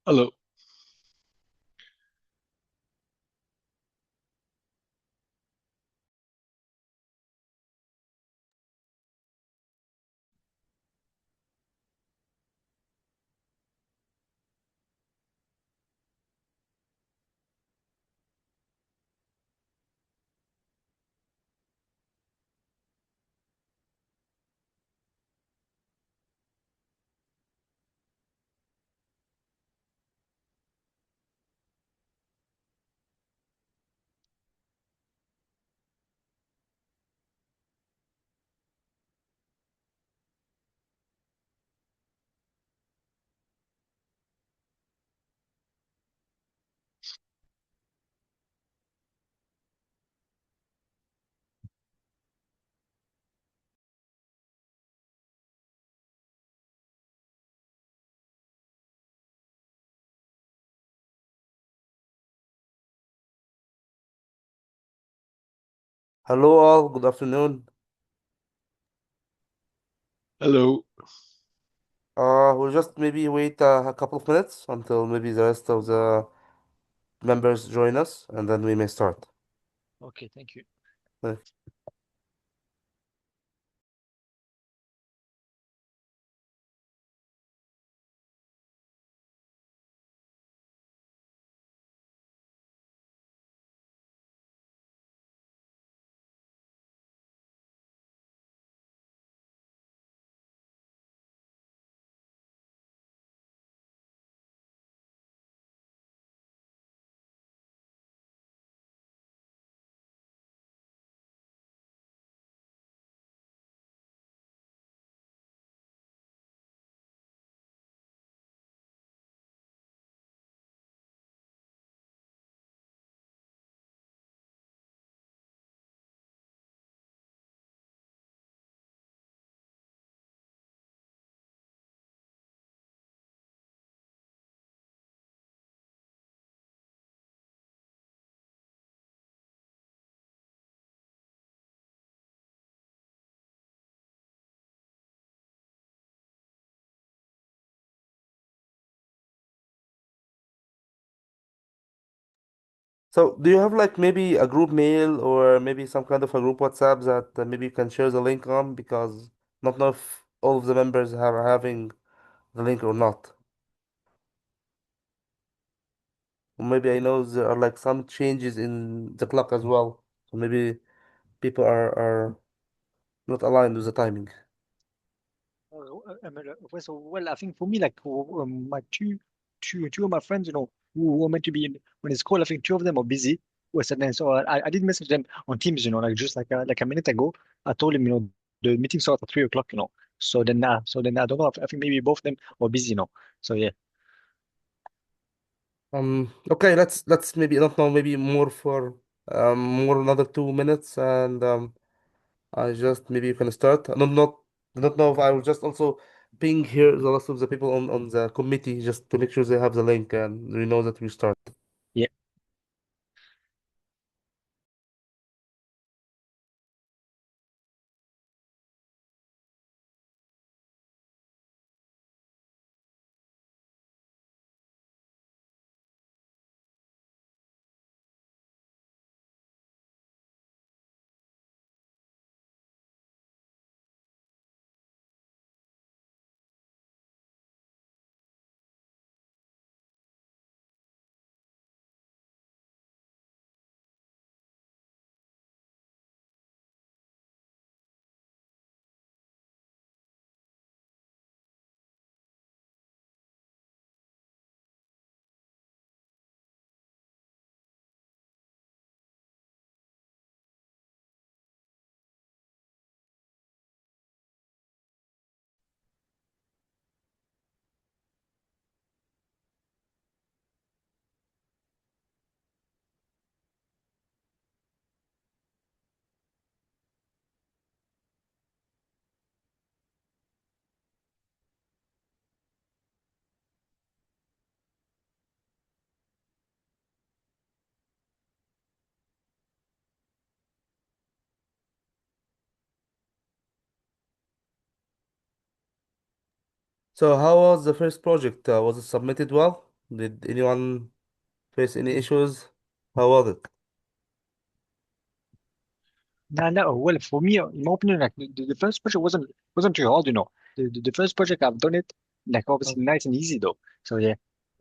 Hello. Hello all, good afternoon. Hello. We'll just maybe wait a couple of minutes until maybe the rest of the members join us, and then we may start. Okay, thank you. Uh, So, do you have like maybe a group mail or maybe some kind of a group WhatsApp that maybe you can share the link on? Because not know if all of the members are having the link or not. Or maybe I know there are like some changes in the clock as well. So maybe people are not aligned with the timing. Well, I think for me, like my two of my friends, who were meant to be in when it's called, I think two of them are busy. So I did message them on Teams, like just like a minute ago. I told him, the meeting starts at 3 o'clock, so then I don't know. I think maybe both of them are busy, So yeah. Okay, let's maybe not know maybe more for more another 2 minutes and I just maybe you can start. I don't know if I will just also ping here the rest of the people on the committee just to make sure they have the link and we know that we start. Yeah. So how was the first project? Was it submitted well? Did anyone face any issues? How was it? No, no. Well, for me, in my opinion, like the first project wasn't too hard, you know. The first project I've done it like Oh, obviously nice and easy though. So yeah.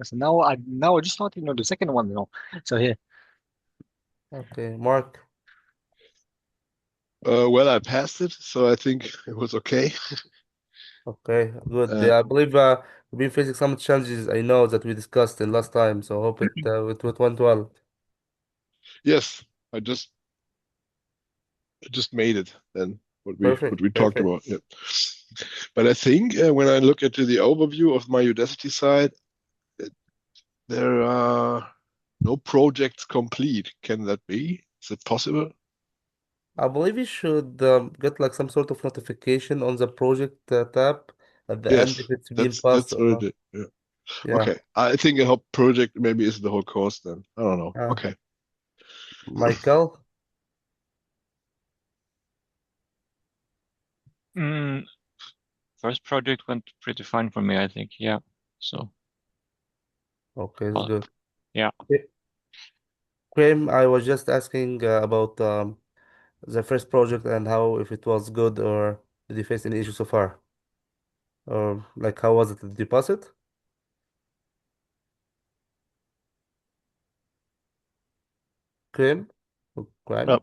So now I just started, the second one, So yeah. okay, Mark. Well, I passed it, so I think it was okay. Okay, good. Uh, Yeah, I believe we've been facing some challenges. I know that we discussed in last time, so hope it went well. yes, I just made it then. What Perfect, we talked perfect. about. Yeah. But I think when I look into the overview of my Udacity side, uh, there are no projects complete. Can that be? Is it possible? I believe you should get like some sort of notification on the project tab at the end Yes, if it's been passed that's or not. already. Yeah. Yeah. Okay. I think a whole project maybe is the whole course then. I don't know. Uh, Okay. Michael. Mm, first project went pretty fine for me, I think. Yeah. So, Okay, it's well, good. yeah. Okay. Graham, I was just asking about the first project and how if it was good or did you face any issues so far? Or like how was it? Did you pass it? Graham? Graham? Oh,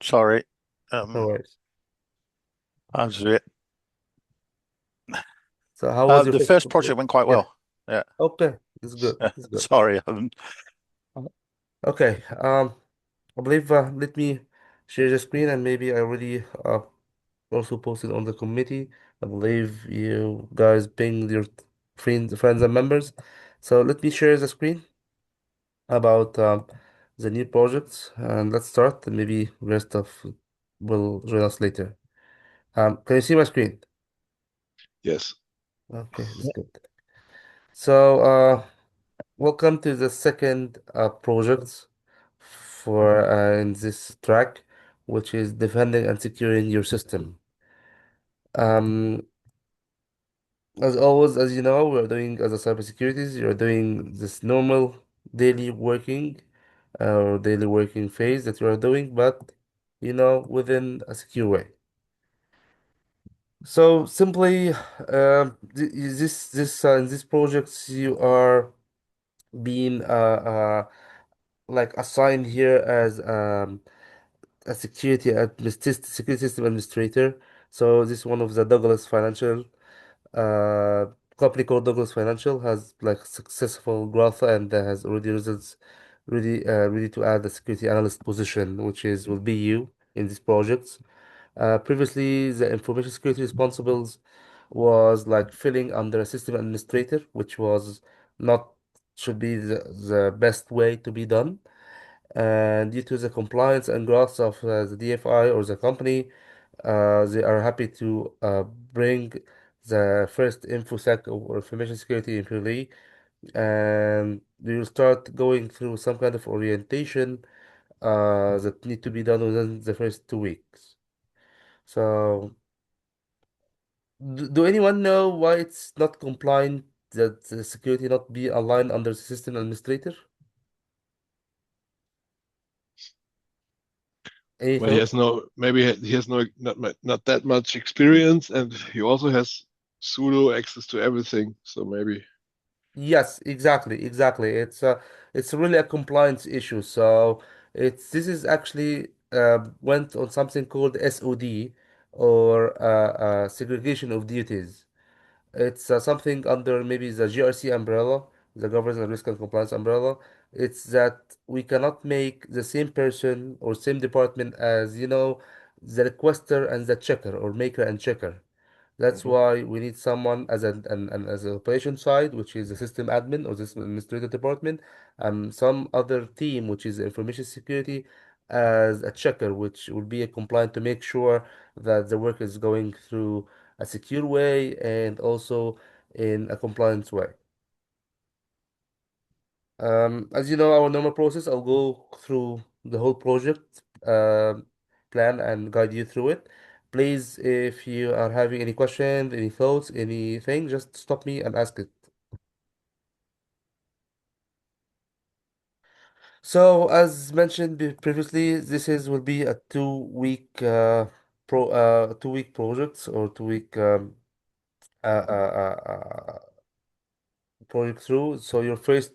sorry. No Um, worries. that's it. So how was your The first first project? project went quite Yeah. well. Yeah. Okay. It's good. It's good. Sorry, I haven't. Okay. I believe let me share the screen and maybe I already also posted on the committee. I believe you guys ping your friends and members. So let me share the screen about the new projects and let's start and maybe rest of will join us later. Can you see my screen? Yes. Okay, that's Yeah. good. So welcome to the second project for in this track, which is defending and securing your system. Um, as always, as you know, we're doing as a cybersecurities, you're doing this normal daily working or daily working phase that you are doing, but within a secure way. So simply, this in these projects you are being like assigned here as a security system administrator. So this is one of the Douglas Financial uh company called Douglas Financial has like successful growth and has already results ready to add the security analyst position, which is will be you in these projects. Previously, the information security responsibles was like filling under a system administrator, which was not should be the best way to be done. And due to the compliance and growth of the DFI or the company, they are happy to bring the first InfoSec or information security employee, and we will start going through some kind of orientation that need to be done within the first 2 weeks. So, do anyone know why it's not compliant that the security not be aligned under the system administrator? Any Well, he thought? has no, maybe he has no, not that much experience, and he also has pseudo access to everything. So maybe, Yes, exactly, exactly. It's really a compliance issue. So this is actually went on something called SOD or segregation of duties. It's something under maybe the GRC umbrella, the Governance and Risk and Compliance umbrella. It's that we cannot make the same person or same department as, the requester and the checker or maker and checker. That's Mhm. why we need someone as an as an operation side, which is the system admin or system administrator department, and some other team, which is information security, as a checker, which will be a compliant to make sure that the work is going through a secure way and also in a compliance way. As you know, our normal process, I'll go through the whole project plan and guide you through it. Please, if you are having any questions, any thoughts, anything, just stop me and ask it. So as mentioned previously, this is will be a 2 week 2 week project or 2 week project through. So your first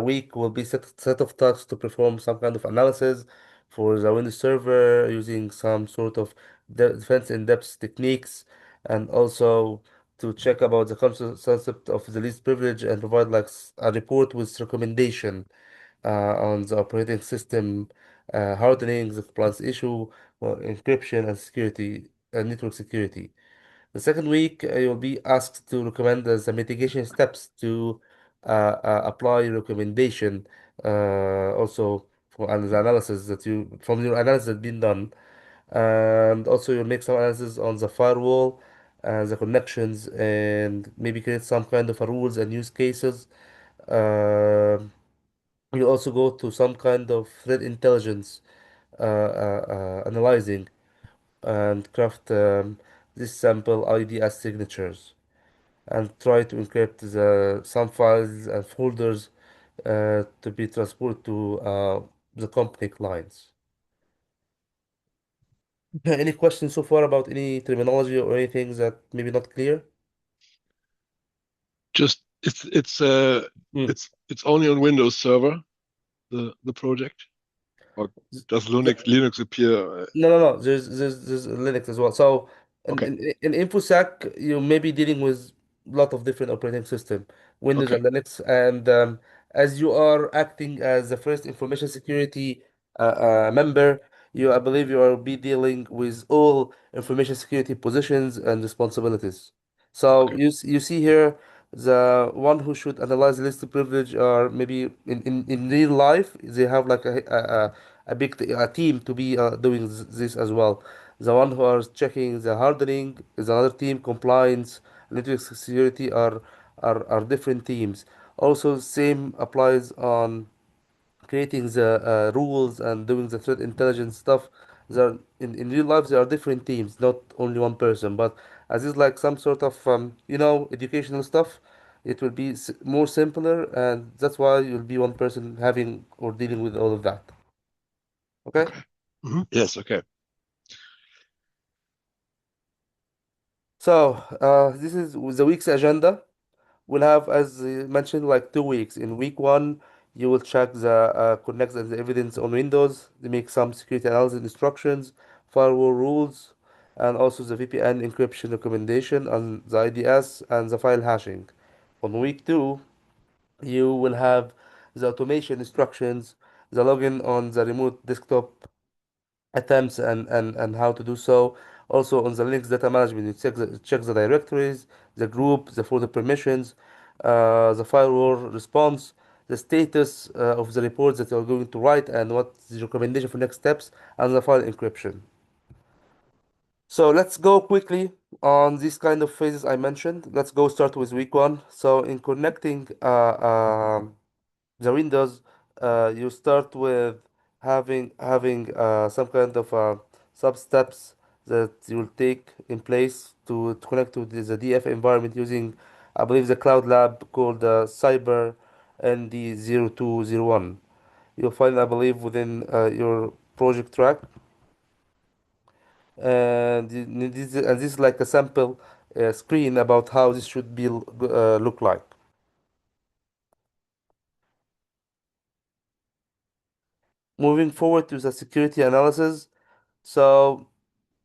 week will be set of tasks to perform some kind of analysis for the Windows server using some sort of defense in-depth techniques, and also to check about the concept of the least privilege and provide like a report with recommendation on the operating system hardening, the compliance issue, encryption and security and network security. The second week, you'll be asked to recommend the mitigation steps to apply your recommendation. Also, for the analysis that you from your analysis that been done, and also you'll make some analysis on the firewall, the connections, and maybe create some kind of a rules and use cases. Uh, you also go to some kind of threat intelligence analyzing and craft this sample ID as signatures and try to encrypt some files and folders to be transported to the company clients. Any questions so far about any terminology or anything that maybe not clear? Just Mm. it's only on Windows Server, the project, or does Linux appear? No. There's Linux as well. So Okay, in InfoSec, you may be dealing with a lot of different operating system, Windows okay, and Linux, and as you are acting as the first information security member, I believe you will be dealing with all information security positions and responsibilities. So okay, you see here the one who should analyze the list of privilege are maybe in real life they have like a big a team to be doing this as well. The one who are checking the hardening is another team. Compliance, network security are different teams. Also, same applies on creating the rules and doing the threat intelligence stuff. There in real life there are different teams, not only one person. But as is like some sort of educational stuff, it will be more simpler, and that's why you'll be one person having or dealing with all of that. Okay. okay. Yes, okay. So, this is the week's agenda. We'll have, as mentioned, like 2 weeks. In week one, you will check the connects and the evidence on Windows. They make some security analysis instructions, firewall rules, and also the VPN encryption recommendation on the IDS and the file hashing. On week two, you will have the automation instructions, the login on the remote desktop attempts and how to do so. Also on the Linux data management, you check the directories, the group, the folder permissions, the firewall response, the status of the report that you're going to write, and what's the recommendation for next steps, and the file encryption. So let's go quickly on these kind of phases I mentioned. Let's go start with week one. So in connecting the Windows, you start with having some kind of sub steps that you will take in place to connect to the DF environment using, I believe, the cloud lab called Cyber ND0201. You'll find, I believe, within your project track, and this is like a sample screen about how this should be look like. Moving forward to the security analysis. So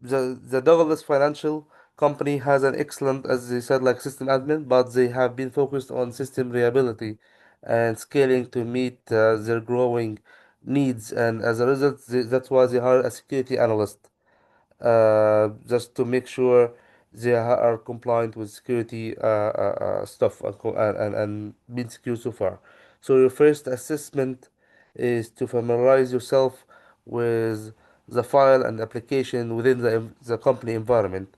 the Douglas Financial Company has an excellent, as they said, like system admin, but they have been focused on system reliability and scaling to meet their growing needs. And as a result, that's why they hire a security analyst just to make sure they are compliant with security stuff and being secure so far. So your first assessment is to familiarize yourself with the file and application within the company environment.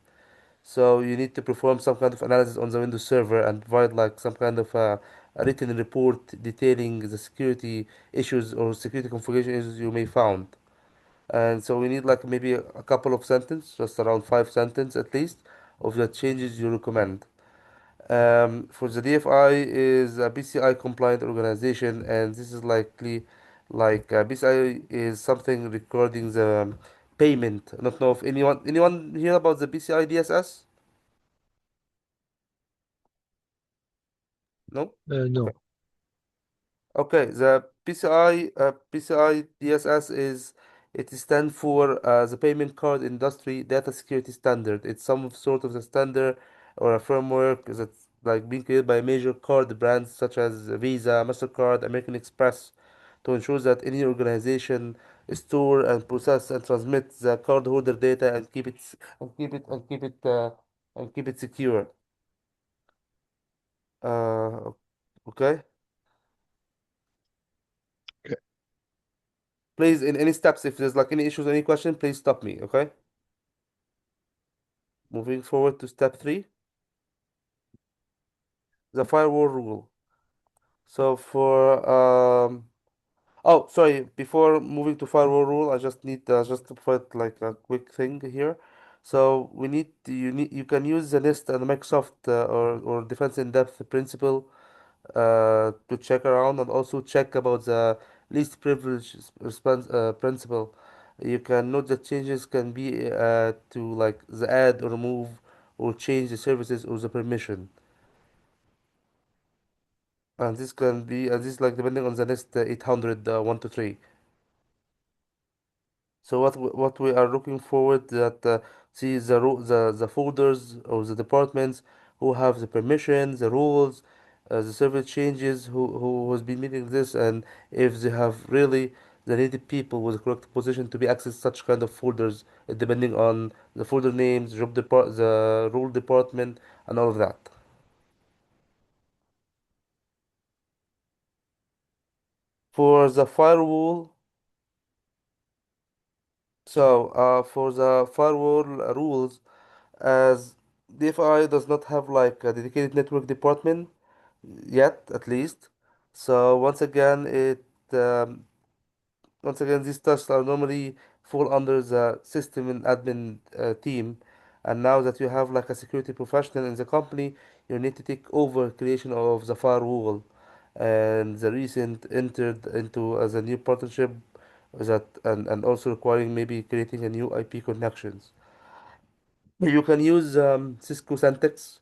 So you need to perform some kind of analysis on the Windows server and provide like some kind of a written report detailing the security issues or security configuration issues you may found. And so we need like maybe a couple of sentences, just around 5 sentences at least, of the changes you recommend. For the DFI is a PCI compliant organization, and this is likely Like BCI is something recording the payment. I don't know if anyone hear about the BCI DSS? No? No. Okay. Okay, the PCI DSS is it stands for the Payment Card Industry Data Security Standard. It's some sort of the standard or a framework that's like being created by major card brands such as Visa, Mastercard, American Express to ensure that any organization store and process and transmit the cardholder data and keep it secure. Uh, okay. Okay. Please, in any steps, if there's like any issues, any question, please stop me, okay? Moving forward to step 3, the firewall rule. So oh, sorry, before moving to firewall rule, I just need just to put like a quick thing here. So you can use the NIST and Microsoft or Defense in Depth principle to check around and also check about the least privilege response principle. You can note that changes can be to like the add or remove or change the services or the permission. And this can be and this like depending on the NIST 800 1 to 3. So what we are looking forward that see the folders or the departments who have the permission, the rules, the server changes, who has been meeting this, and if they have really the needed people with the correct position to be access such kind of folders, depending on the folder names, the rule department, and all of that. For the firewall, for the firewall rules. As DFI does not have like a dedicated network department yet, at least. So um, once again, these tasks are normally fall under the system and admin team. And now that you have like a security professional in the company, you need to take over creation of the firewall. And the recent entered into as a new partnership and also requiring maybe creating a new IP connections. You can use Cisco syntax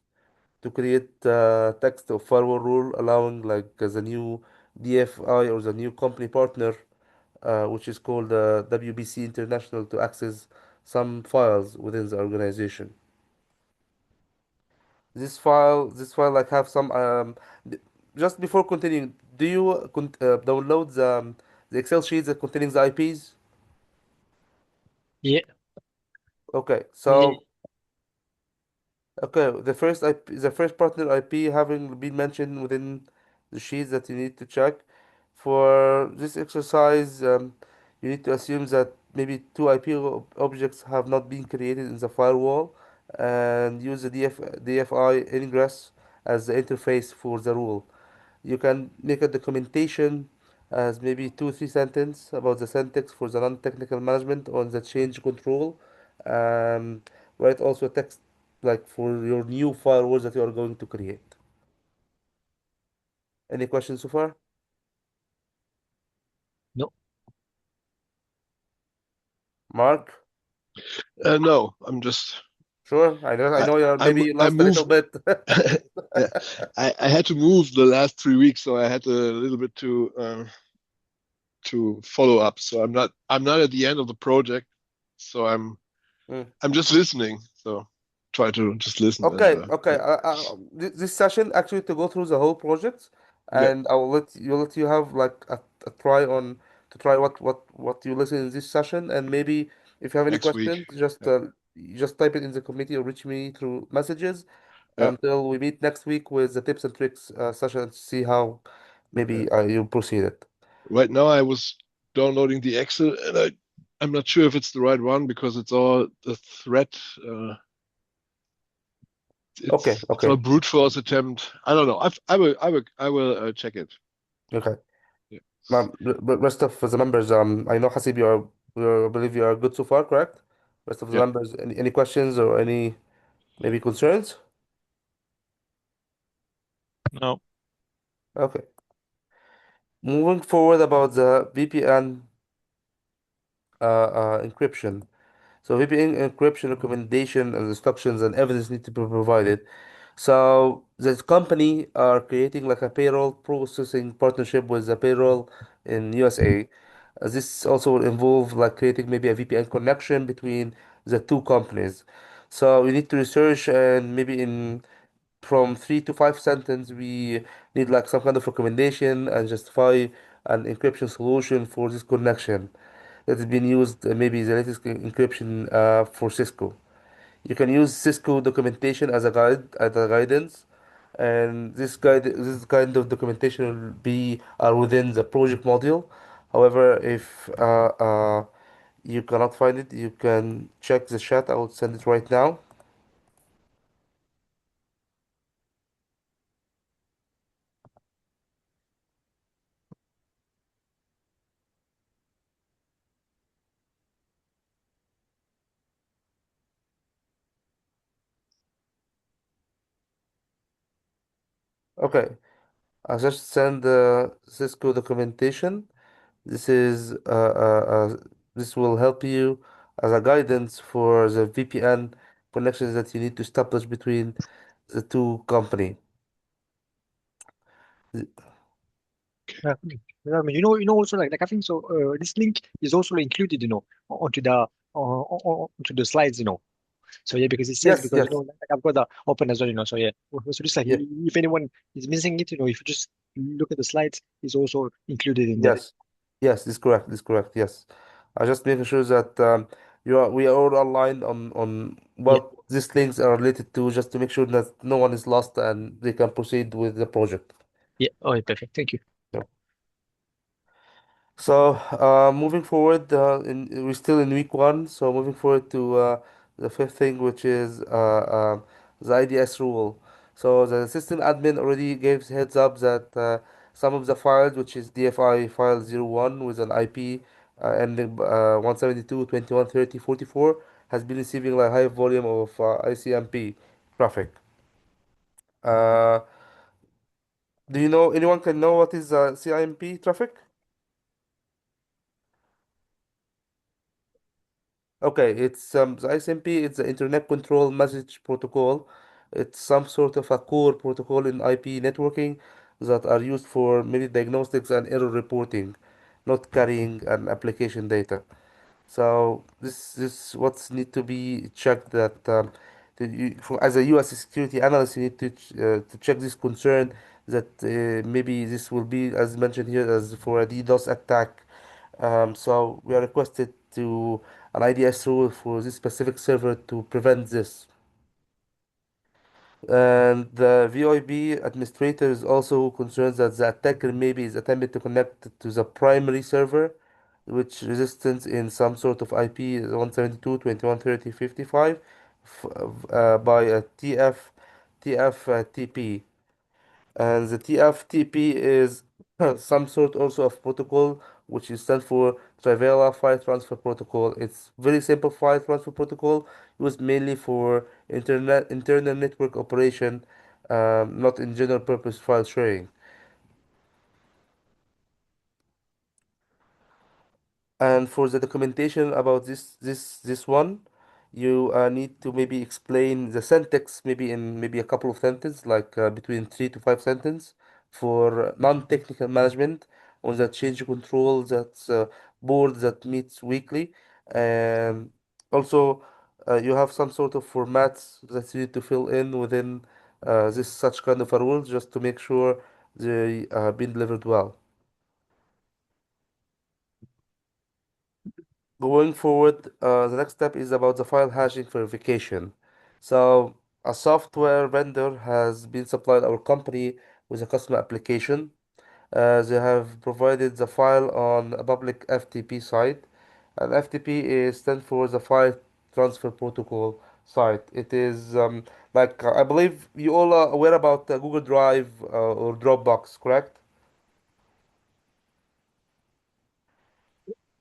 to create text of firewall rule, allowing like the new DFI or the new company partner, which is called WBC International, to access some files within the organization. This file like have some. D- just before continuing, do you download the Excel sheets that containing the IPs? Yeah. Okay, Yeah. so okay, the first partner IP having been mentioned within the sheets that you need to check. For this exercise, you need to assume that maybe two IP objects have not been created in the firewall and use the DFI ingress as the interface for the rule. You can make a documentation as maybe 2 3 sentences about the syntax for the non-technical management on the change control. Um, Write also a text like for your new firewalls that you are going to create. Any questions so far? No. Mark? No, I'm just Sure. I I know you're maybe I lost a little moved. bit. Yeah, I had to move the last 3 weeks, so I had a little bit to follow up. So I'm not at the end of the project, so Mm. I'm just listening. So try to just listen and Okay, okay. yeah, This session actually to go through the whole project, yeah, and I will let you have like a try on to try what you listen in this session, and maybe if you have any next week. questions, Yeah, just type it in the committee or reach me through messages yeah, until we meet next week with the tips and tricks session to see how yeah. maybe you proceed it. Right now I was downloading the Excel, and I'm not sure if it's the right one because it's all the thread. Uh, Okay, it's all okay, brute force attempt. I don't know. I will check it. okay. Yeah. Rest of the members, I know Hasib, I believe you are good so far, correct? Rest of the Yeah. members, any questions or any maybe concerns? No. Okay. Moving forward about the VPN encryption. So VPN encryption recommendation and instructions and evidence need to be provided. So the company are creating like a payroll processing partnership with the payroll in USA. This also will involve like creating maybe a VPN connection between the two companies. So we need to research and maybe in from 3 to 5 sentences we need like some kind of recommendation and justify an encryption solution for this connection that has been used maybe the latest encryption for Cisco. You can use Cisco documentation as a guide, as a guidance, and this kind of documentation will be within the project module. However, if you cannot find it, you can check the chat. I will send it right now. Okay, I just send the Cisco documentation. This is this will help you as a guidance for the VPN connections that you need to establish between the two company. Yeah, yeah, I mean, also like I think so. This link is also included, onto onto the slides, So yeah, because it says Yes, because yes, like I've got that open as well. So yeah, so just like yeah, if anyone is missing it, if you just look at the slides, it's also included in there. yes, yes. This is correct. This is correct. Yes, I just making sure that we are all aligned on Yeah, what these links are related to, just to make sure that no one is lost and they can proceed with the project. yeah. Oh, yeah, perfect. Thank you. Yeah. So, moving forward, we're still in week one. So, moving forward to the fifth thing, which is the IDS rule. So, the system admin already gave heads up that some of the files, which is DFI file 01 with an IP ending 172.21.30.44, has been receiving like high volume of ICMP traffic. Uh, do you know anyone can know what is CIMP traffic? Okay, it's the ISMP, it's the Internet Control Message Protocol. It's some sort of a core protocol in IP networking that are used for maybe diagnostics and error reporting, not carrying an application data. So this what's need to be checked that as a U.S. security analyst, you need to check this concern that maybe this will be as mentioned here as for a DDoS attack. So we are requested to an IDS rule for this specific server to prevent this. And the VOIP administrator is also concerned that the attacker maybe is attempting to connect to the primary server, which resistance in some sort of IP is 172.21.30.55 by a TFTP. And the TFTP is some sort also of protocol which is stand for Trivela File Transfer Protocol. It's very simple file transfer protocol used mainly for internal network operation, not in general purpose file sharing. And for the documentation about this one, you need to maybe explain the syntax maybe in maybe a couple of sentences, like between 3 to 5 sentences for non-technical management on the change control that's board that meets weekly. And also you have some sort of formats that you need to fill in within this such kind of a rule just to make sure they been delivered well. Going forward, the next step is about the file hashing verification. So, a software vendor has been supplied our company with a customer application. They have provided the file on a public FTP site, and FTP is stand for the File Transfer Protocol site. It is like I believe you all are aware about Google Drive or Dropbox, correct?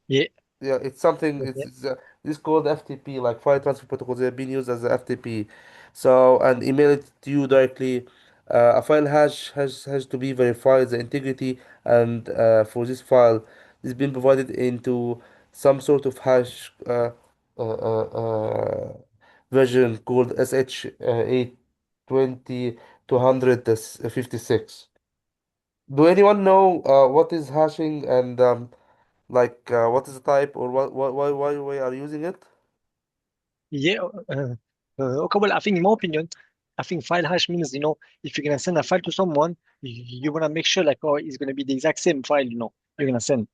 Yeah, Yeah, it's something. yeah, It's called FTP, like file transfer protocols. They're being used as a FTP. So and email it to you directly. A file hash has to be verified the integrity, and for this file, it's been provided into some sort of hash version called SH 820 256. Do anyone know what is hashing and what is the type, or why we are using it? Yeah. Okay. Well, I think in my opinion, I think file hash means, if you're gonna send a file to someone, you wanna make sure like, oh, it's gonna be the exact same file, you're gonna send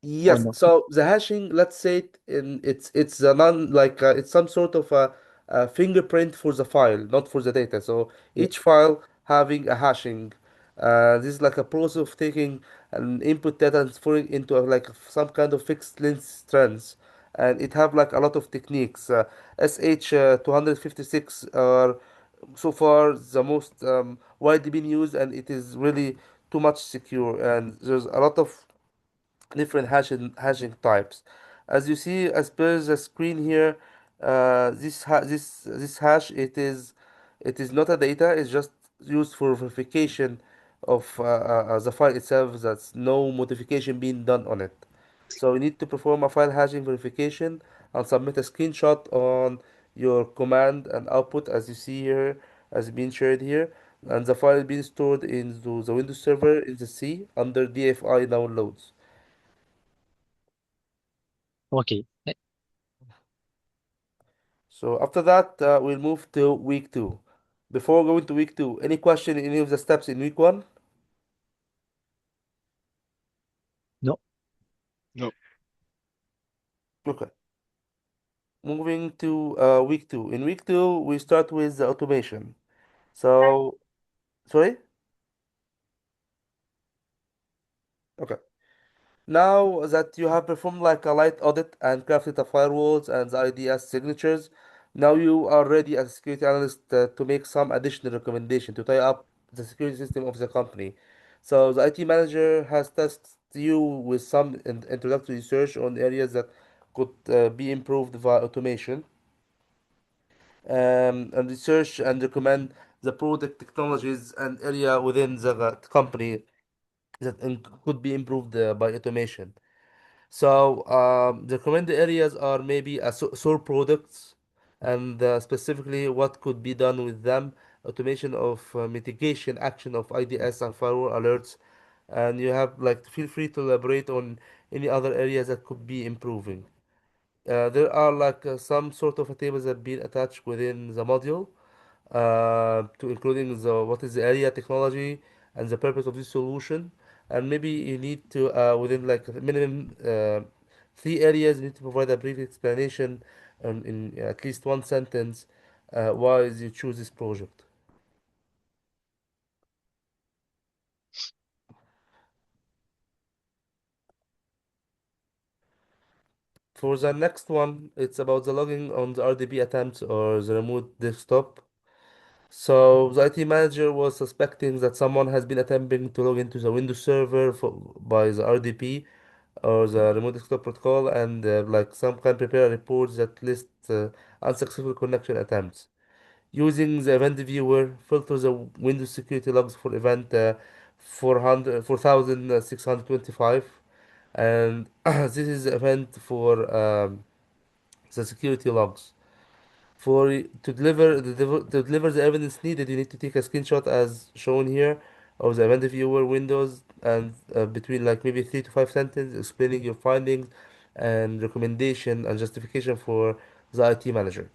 or Yes, no. so the hashing, let's say it's a non like it's some sort of a fingerprint for the file, not for the data. So Yeah. each file having a hashing. This is like a process of taking an input data and transferring into like some kind of fixed length strands, and it have like a lot of techniques. SH 256 are so far the most widely been used, and it is really too much secure. And there's a lot of different hashing types. As you see, as per the screen here, this hash, it is not a data. It's just used for verification of the file itself. That's no modification being done on it. So you need to perform a file hashing verification and submit a screenshot on your command and output, as you see here, as being shared here. And the file is being stored into the Windows server in the C under DFI downloads. Okay. So after that, we'll move to week two. Before going to week two, any question in any of the steps in week one? No. No. Okay. Moving to week two. In week two, we start with the automation. So, sorry? Okay. Now that you have performed like a light audit and crafted the firewalls and the IDS signatures, now you are ready as a security analyst to make some additional recommendation to tie up the security system of the company. So the IT manager has tasked you with some introductory research on areas that could be improved via automation, and research and recommend the product technologies and area within the company that could be improved by automation. So the recommended areas are maybe SOAR products, and specifically what could be done with them, automation of mitigation action of IDS and firewall alerts, and you have like feel free to elaborate on any other areas that could be improving. There are like some sort of a tables that been attached within the module to including the what is the area technology and the purpose of this solution, and maybe you need to within like minimum three areas you need to provide a brief explanation in at least one sentence why you choose this project. For the next one, it's about the logging on the RDP attempts or the remote desktop. So the IT manager was suspecting that someone has been attempting to log into the Windows server by the RDP or the remote desktop protocol, and like some can prepare a report that lists unsuccessful connection attempts. Using the event viewer, filter the Windows security logs for event 4625, and this is the event for the security logs. To deliver the evidence needed, you need to take a screenshot as shown here of the event viewer windows, and between like maybe 3 to 5 sentences explaining your findings and recommendation and justification for the IT manager.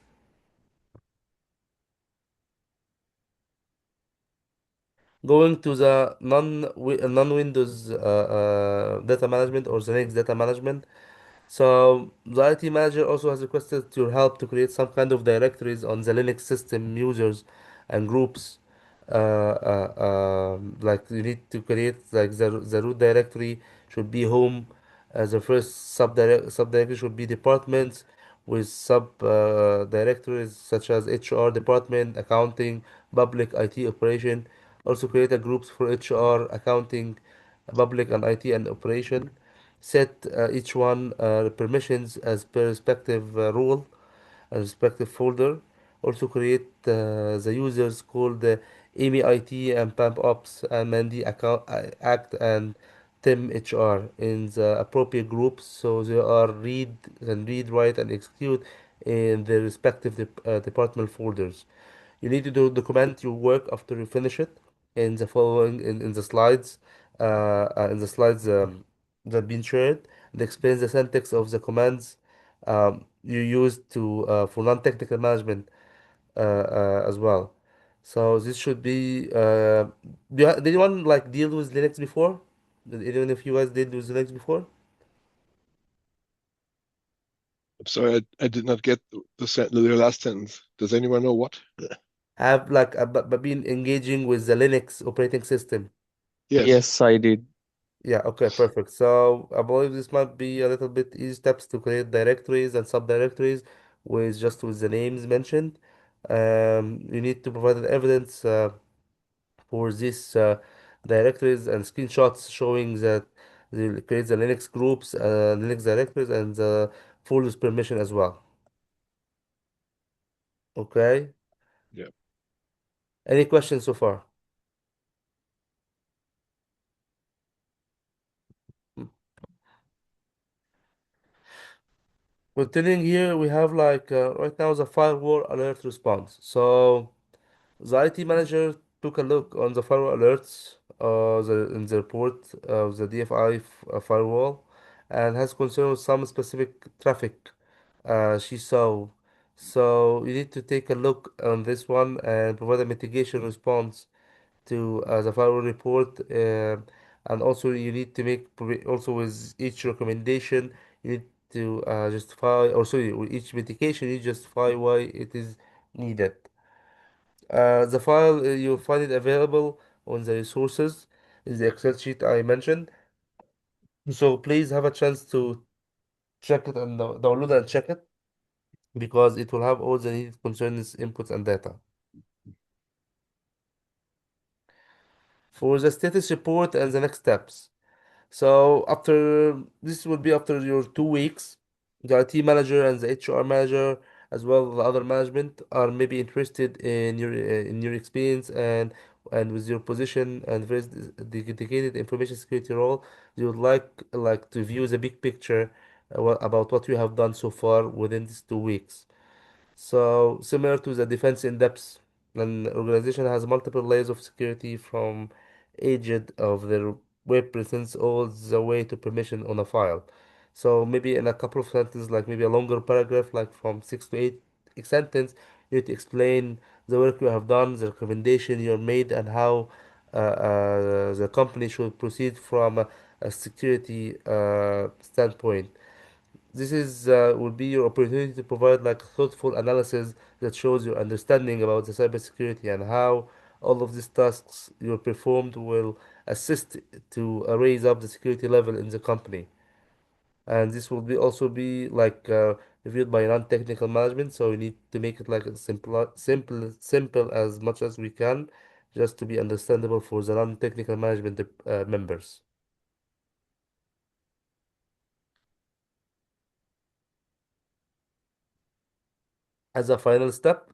Going to the non-Windows data management or the next data management. So the IT manager also has requested your help to create some kind of directories on the Linux system users and groups. Like you need to create like the root directory should be home. The first subdirectory should be departments with sub directories such as HR department, accounting, public IT operation. Also create a groups for HR, accounting, public and IT and operation. Set each one permissions as per respective role, a respective folder. Also create the users called Amy IT and Pamp Ops and Mandy Act and Tim HR in the appropriate groups so they are read, write, and execute in their respective department folders. You need to document your work after you finish it in the following in the slides that have been shared. It explains the syntax of the commands you use to for non-technical management as well. So this should be. Did anyone like deal with Linux before? Did anyone of you guys did with Linux before? I'm sorry, I did not get the last sentence. Does anyone know what? Have like been engaging with the Linux operating system? Yes. Yes, I did. Yeah, okay, perfect. So I believe this might be a little bit easy steps to create directories and subdirectories with the names mentioned. You need to provide an evidence for these directories and screenshots showing that they create the Linux groups, Linux directories, and the folders permission as well. Okay. Yeah. Any questions so far? Hmm. Continuing here, we have like right now the firewall alert response. So the IT manager took a look on the firewall alerts in the report of the DFI firewall and has concern with some specific traffic she saw. So you need to take a look on this one and provide a mitigation response to the firewall report. And also you need to also with each recommendation you need to justify or sorry with each mitigation you justify why it is needed. The file you'll find it available on the resources in the Excel sheet I mentioned. So please have a chance to check it and download and check it because it will have all the needed concerns, inputs, and data. For the status report and the next steps. So after this will be after your 2 weeks, the IT manager and the HR manager, as well as the other management, are maybe interested in your experience and with your position and very dedicated information security role. They would like to view the big picture about what you have done so far within these 2 weeks. So similar to the defense in depth, an organization has multiple layers of security from agent of their web presence all the way to permission on a file. So maybe in a couple of sentences, like maybe a longer paragraph, like from 6 to 8 sentence, you need to explain the work you have done, the recommendation you made, and how the company should proceed from a security standpoint. This is will be your opportunity to provide like thoughtful analysis that shows your understanding about the cybersecurity and how all of these tasks you performed will assist to raise up the security level in the company. And this will be also be like reviewed by non-technical management, so we need to make it like simple as much as we can, just to be understandable for the non-technical management members. As a final step,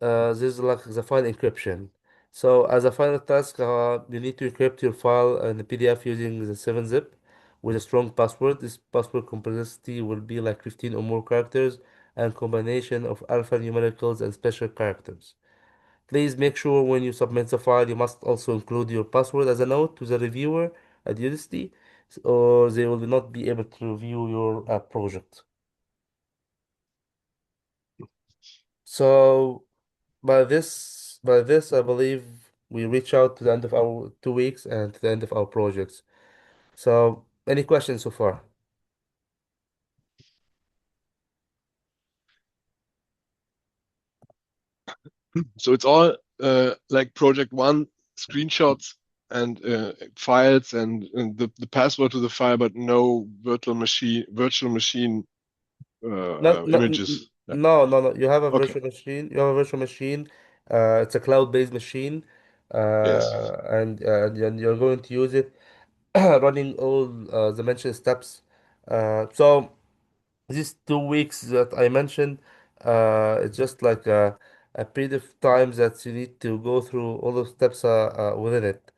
this is like the file encryption. So as a final task, you need to encrypt your file in the PDF using the 7-zip with a strong password. This password complexity will be like 15 or more characters and combination of alphanumericals and special characters. Please make sure when you submit the file, you must also include your password as a note to the reviewer at Udacity, or they will not be able to review your project. So by this, I believe we reach out to the end of our 2 weeks and to the end of our projects. So, any questions so far? So it's all like project one screenshots and files and the password to the file, but no virtual machine No, no, images. Yeah. no. You have a Okay. virtual machine. You have a virtual machine. It's a cloud-based machine, Yes. and you're going to use it running all the mentioned steps. So these 2 weeks that I mentioned, it's just like a period of time that you need to go through all the steps within it.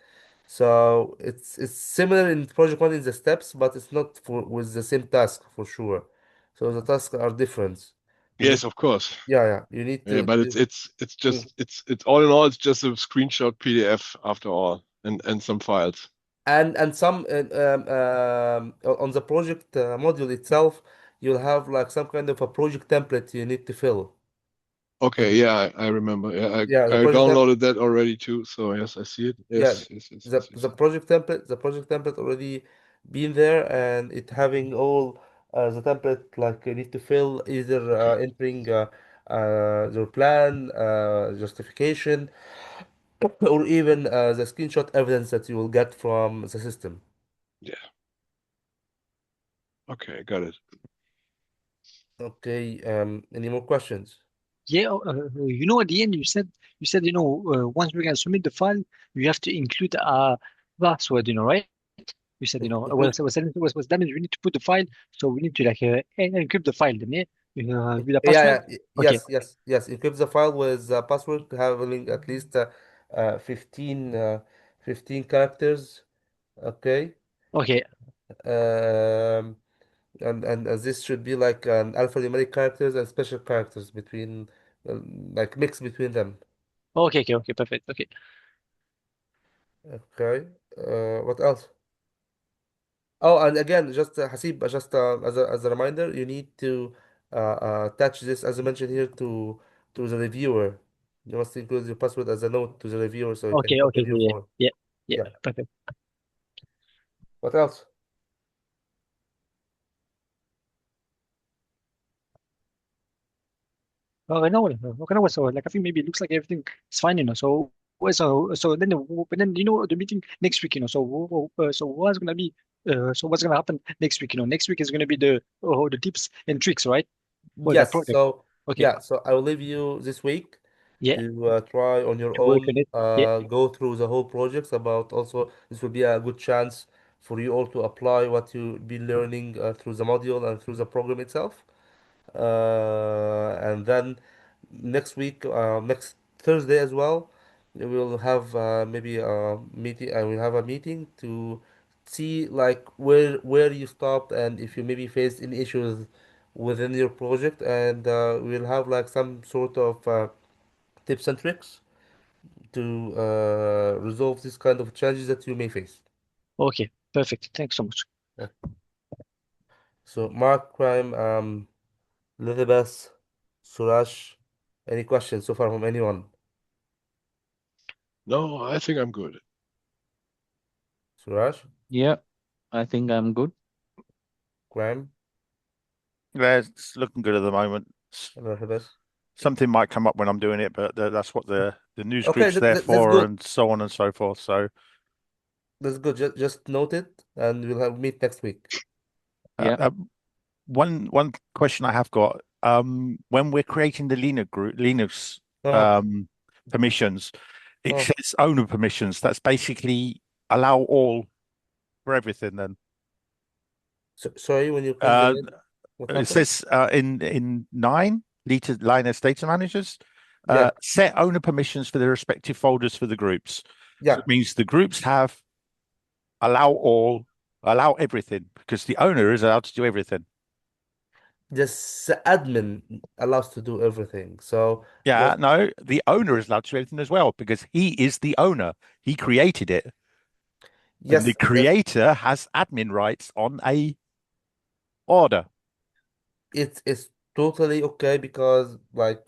So it's similar in project one in the steps, but it's not for with the same task for sure. So the tasks are different. You Yes, need, of course. yeah, yeah. You need Yeah, but it's mm. just it's all in all it's just a screenshot PDF after all and some files. And some on the project module itself, you'll have like some kind of a project template you need to fill. Okay, yeah, I remember. Yeah, Yeah, the I project template. downloaded that already too. So yes, I see it. Yeah, Yes, yes, yes, yes, yes. the project template already been there, and it having all the template like you need to fill either Okay. entering your plan, justification, or even the screenshot evidence that you will get from the system. Yeah. Okay, got it. Okay, any more questions? Yeah, at the end you said once we can submit the file, you have to include a password, right? You said Include was that means we need to put the file, so we need to like encrypt the file, then with a yeah, password. Okay, yes. Encrypt the file with a password having at least 15, 15 characters. Okay. okay, Um, and this should be like an alphanumeric characters and special characters between, like mix between them. okay, perfect. Okay, Okay. What else? Oh, and again, just Hasib, just as a reminder, you need to attach this, as I mentioned here, to the reviewer. You must include your password as a note to the reviewer so he can okay, open your yeah, phone. yeah, yeah, Yeah. perfect. What else? Okay, no, so like I think maybe it looks like everything is fine, so then the meeting next week, so what's gonna happen next week? Next week is gonna be the tips and tricks, right? For the Yes. project. So Okay, yeah. So I will leave you this week yeah, to try on your to work on own, it. Yeah, go through the whole projects. About also, this will be a good chance for you all to apply what you've been learning through the module and through the program itself. And then next week, next Thursday as well, we will have maybe a meeting. I will have a meeting to see like where you stopped and if you maybe faced any issues within your project, and we'll have like some sort of tips and tricks to resolve this kind of challenges that you may face. okay, perfect. Thanks so much. Yeah. So, Mark, Crime, Elizabeth, Suraj, any questions so far from anyone? No, I think I'm good. Suraj, Yeah, I think I'm good. Crime, Yeah, it's looking good at the moment. Elizabeth. Something might come up when I'm doing it, but that's what the news Okay, group's there that's for, good. and so on and so forth. So, That's good. Just note it, and we'll have meet next week. uh, Yeah, uh, one question I have got, when we're creating the Linux Uh-huh. um, permissions, it Oh, says owner permissions. That's basically allow all for everything. Then sorry, when you come uh, again, what it happened? says in Linux data managers, Yeah, set owner permissions for the respective folders for the groups. So yeah. it means the groups have allow all, allow everything, because the owner is allowed to do everything. Just the admin allows to do everything. So Yeah, just no, the owner is allowed to do everything as well because he is the owner. He created it, and the yes, creator has admin rights on a order. it's totally okay because like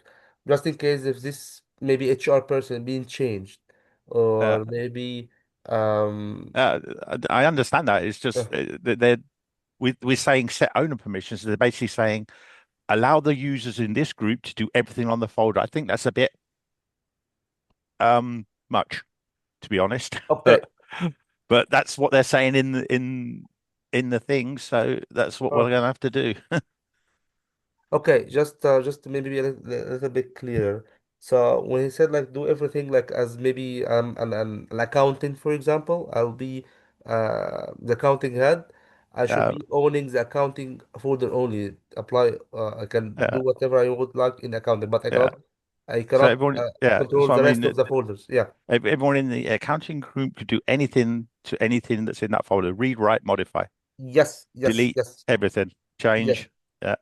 just in case if this maybe HR person being changed Uh, or maybe um uh, I understand that. It's uh, just that we're saying set owner permissions. They're basically saying allow the users in this group to do everything on the folder. I think that's a bit much, to be honest. okay. But that's what they're saying in the thing. So that's what uh, we're going to have to do. Okay, just to maybe be a little bit clearer. So when he said like do everything like as maybe an accountant, for example, I'll be the accounting head. I should Uh, be owning the accounting folder only. Apply I can do uh, whatever I would like in accounting, but I yeah, cannot. I So cannot everyone, yeah, that's control what the I rest mean. of the folders. Yeah. Everyone in the accounting group could do anything to anything that's in that folder. Read, write, modify, Yes, yes, delete yes, everything, yes. change. Yeah.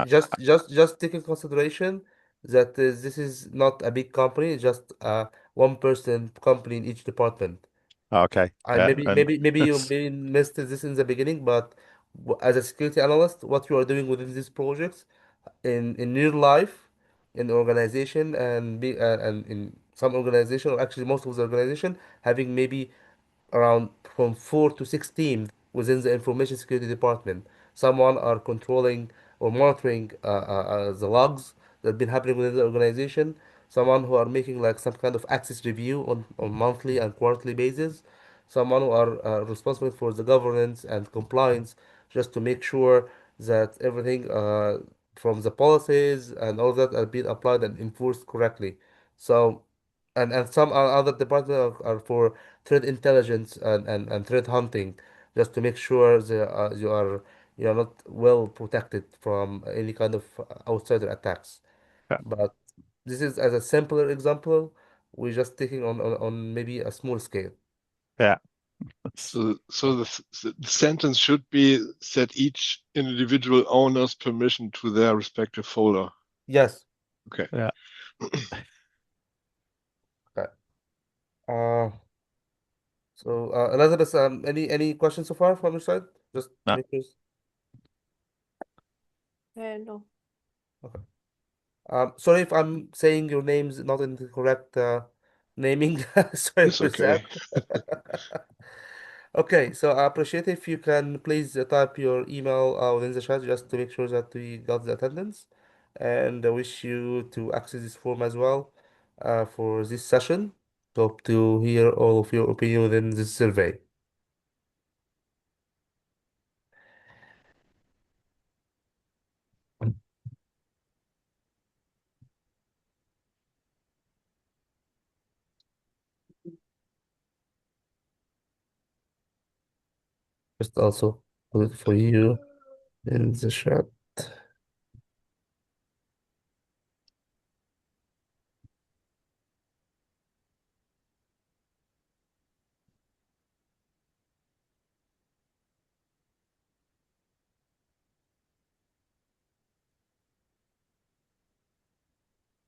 Just take in consideration that this is not a big company, just a one-person company in each department. Okay. And Yeah. And maybe you that's may missed this in the beginning, but as a security analyst, what you are doing within these projects in real life, in organization and in some organization, or actually most of the organization, having maybe around from 4 to 6 teams within the information security department. Someone are controlling or monitoring the logs that been happening within the organization. Someone who are making like some kind of access review on monthly and quarterly basis. Someone who are responsible for the governance and compliance, just to make sure that everything from the policies and all that are being applied and enforced correctly. So, and some other departments are for threat intelligence and threat hunting, just to make sure that you are not well protected from any kind of outsider attacks. yeah. But this is as a simpler example. We're just taking on maybe a small scale. Yeah. So the sentence should be set each individual owner's permission to their respective folder. Yes. Okay. Yeah. Okay. Uh, Elizabeth, any questions so far from your side? Just No. make this. No. Okay. Sorry if I'm saying your names not in the correct naming. Sorry It's for okay. that. Okay, so I appreciate if you can please type your email within the chat just to make sure that we got the attendance. And I wish you to access this form as well for this session. Hope to hear all of your opinion within this survey. Just also put it for you in the chat.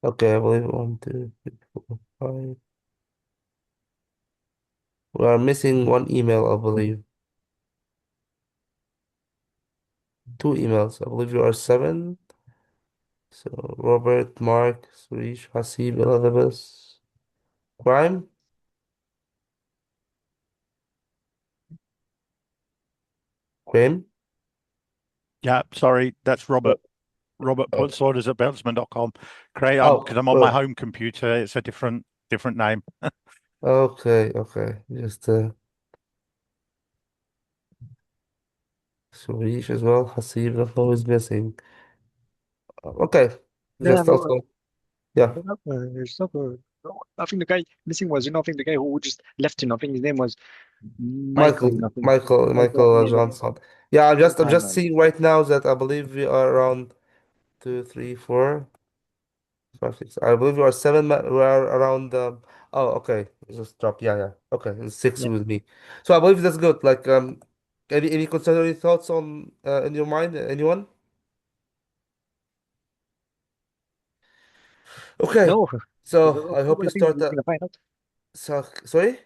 Okay, I believe 1, 2, 3, 4, 5. We are missing one email, I believe. 2 emails. I believe you are 7. So Robert, Mark, Suresh, Hasib, Elizabeth, Crime. Crime. Yeah. Sorry. That's Robert. Oh, Robert oh, puts orders at bounceman.com. Create because oh, I'm on my home computer. It's a different name. okay, okay. Just Suresh as well. Hasib, that's always missing. Okay, Yeah, just no, also, yeah. it's not, I think the guy missing was, I think the guy who just left, I think his name was Michael, Michael, nothing. Michael, Michael, Michael yeah, Johnson. Yeah, I'm time, just seeing right now that I believe we are around 2, 3, 4, 5, 6. I believe we are 7. We are around. Oh, okay. It just dropped. Yeah, yeah. Okay, it's 6 yeah. with me. So I believe that's good. Like, any considerable thoughts on in your mind? Anyone? Okay. No, So I hope you I think start. we're gonna find out. So sorry.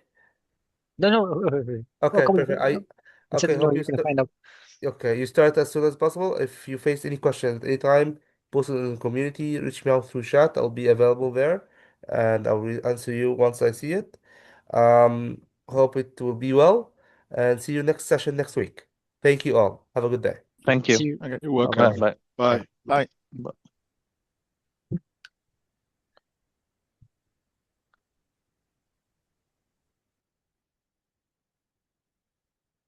No, no, no, Okay, come perfect. on. I said, Okay. no, Hope you you're gonna start. find out. Okay, you start as soon as possible. If you face any questions at any time, post it in the community, reach me out through chat. I'll be available there and I will answer you once I see it. Hope it will be well and see you next session next week. Thank you all. Have a good day. Thank you. See you. Okay. You're Bye welcome. bye. Bye bye. Bye. Bye. Bye.